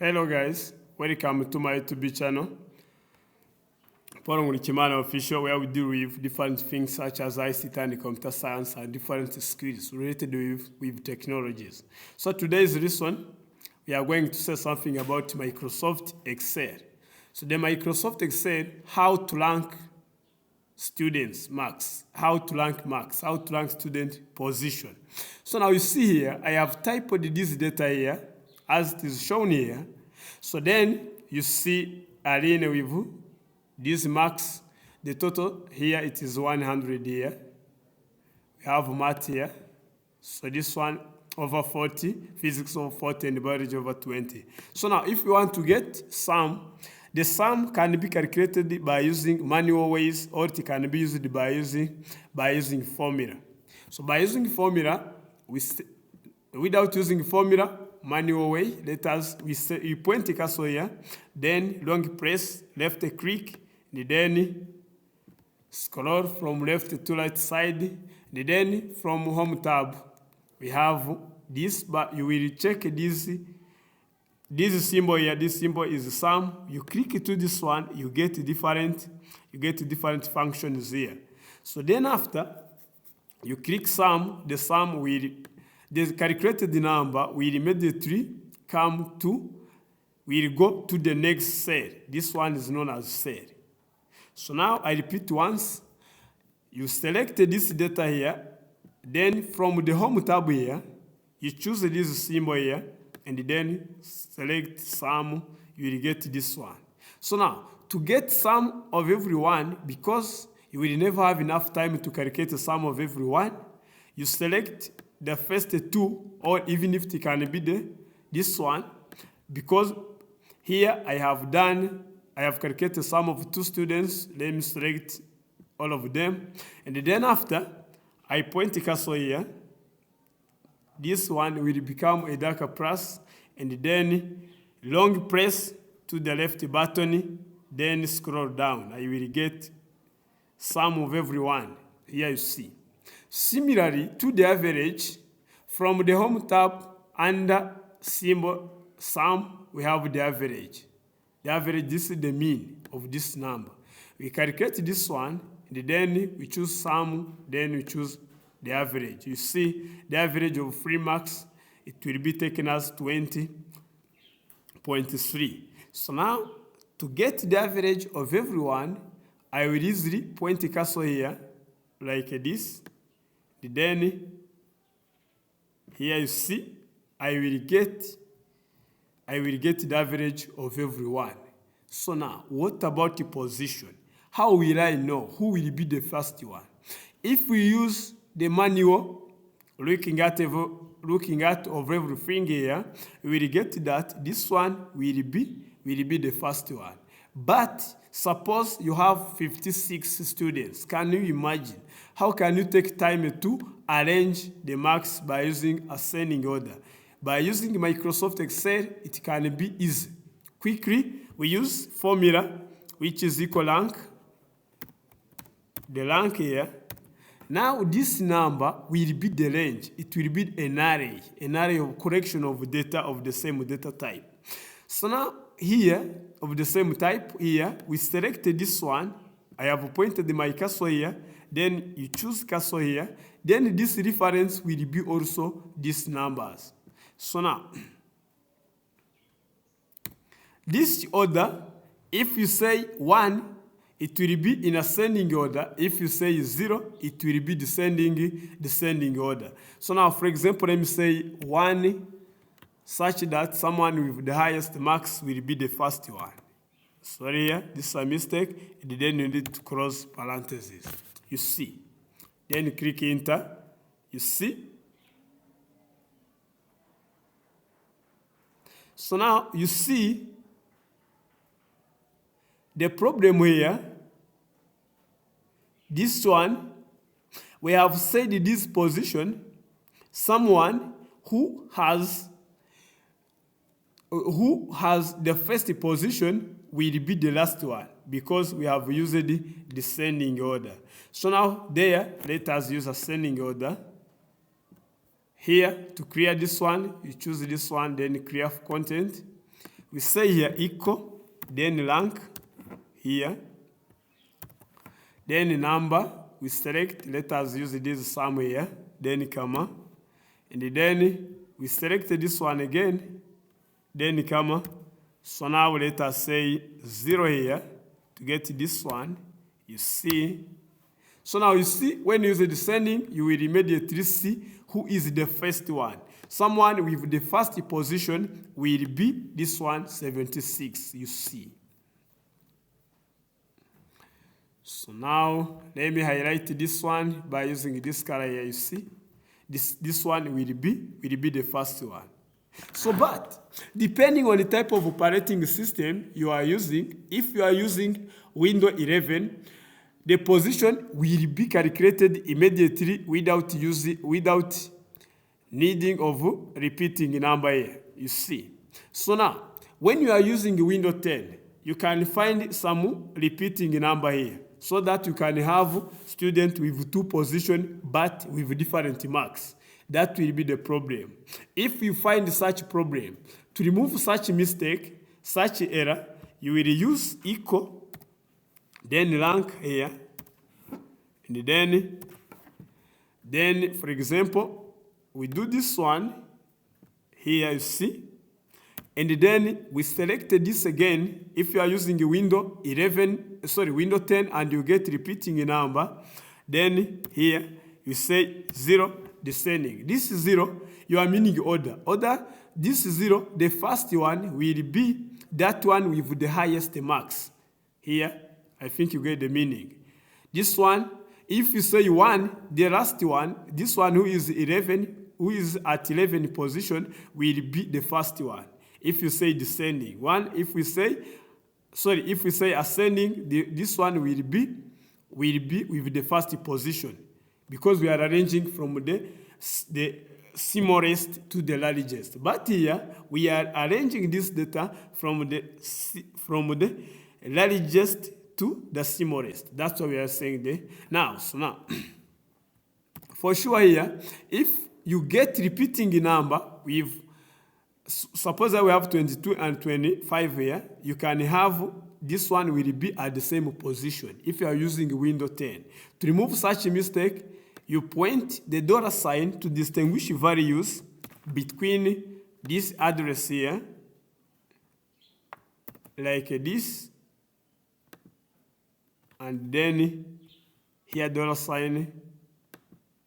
Hello guys, welcome to my YouTube channel, Paul Kimana Official, where we deal with different things such as ICT and computer science and different skills related with technologies. So today's lesson, we are going to say something about Microsoft Excel. So the Microsoft Excel, how to rank students marks, how to rank student position. So now you see here, I have typed this data here as it is shown here. So then you see align with these marks. The total here it is 100 here. We have math here. So this one over 40, physics over 40, and biology over 20. So now if you want to get sum, the sum can be calculated by using manual ways, or it can be used by using formula. So by using formula, without using formula, manual way, we point the cursor here, then long press, left click, and then scroll from left to right side, and then from home tab, we have this, but you will check this symbol here. This symbol is sum. You click to this one, you get different functions here. So then after you click sum, the sum will, the calculated number will immediately will go to the next cell. This one is known as cell. So now I repeat once. You select this data here. Then from the home tab here, you choose this symbol here, and then select sum. You will get this one. So now to get sum of everyone, because you will never have enough time to calculate the sum of everyone, you select the first two, or even if it can be this one, because here I have calculated the sum of two students. Let me select all of them, and then after I point the cursor here. This one will become a darker plus, and then long press to the left button, then scroll down. I will get sum of everyone. Here you see. Similarly to the average, from the home tab under symbol sum, we have the average. The average, this is the mean of this number. We calculate this one, and then we choose sum, then we choose the average. You see the average of 3 marks, it will be taken as 20.3. So now to get the average of everyone, I will easily point the cursor here like this. Then here you see I will get the average of everyone. So now what about the position? How will I know who will be the first one? If we use the manual, looking at of everything here, we will get that this one will be the first one. But suppose you have 56 students. Can you imagine? How can you take time to arrange the marks by using ascending order? By using Microsoft Excel, it can be easy. Quickly, we use formula, which is equal rank, the rank here. Now this number will be the range. It will be an array of collection of data of the same data type. So now here, of the same type here, we selected this one. I have pointed my cursor here. Then you choose cursor here. Then this reference will be also these numbers. So now, this order, if you say 1, it will be in ascending order. If you say 0, it will be descending order. So now, for example, let me say 1, such that someone with the highest marks will be the first one. Sorry, here, this is a mistake. And then you need to cross parentheses. You see. Then you click enter. You see. So now you see the problem here. This one, we have said this position, someone who has the first position will be the last one, because we have used the descending order. So now there, let us use ascending order. Here, to clear this one, you choose this one, then clear content. we say here equal, then rank here, then number, we select, let us use this sum here, then comma, and then we select this one again, then comma. So now let us say 0 here to get this one, you see. So now you see, when you use the descending, you will immediately see who is the first one. Someone with the first position will be this one, 76, you see. So now, let me highlight this one by using this color here, you see. This one will be the first one. So, but, depending on the type of operating system you are using, if you are using Windows 11, the position will be calculated immediately without needing of repeating number here, you see. So now, when you are using Windows 10, you can find some repeating number here, so that you can have students with 2 positions but with different marks. That will be the problem. If you find such problem, to remove such mistake, such error, you will use equal, then rank here, and then for example, we do this one, here you see, and then we select this again. If you are using Windows 10 and you get repeating number, then here you say 0 descending. This is 0, you are meaning order. This is 0, the first one will be that one with the highest marks. Here, I think you get the meaning. This one, if you say 1, the last one, this one who is at 11 position will be the first one. If you say descending, if we say ascending, this one will be with the first position, because we are arranging from the smallest to the largest. But here we are arranging this data from the largest to the smallest. That's what we are saying there. Now, for sure here, if you get repeating number with, suppose that we have 22 and 25 here, you can have this one will be at the same position if you are using Windows 10. To remove such a mistake, you point the $sign to distinguish values between this address here, like this, and then here $sign,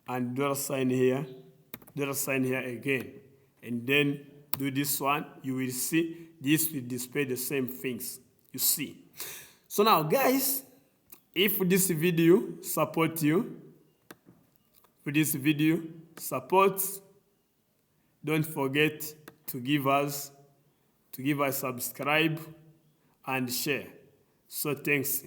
and $sign here again, and then do this one. You will see this will display the same things, you see. So now guys, if this video supports you, don't forget to give us subscribe and share. So thanks.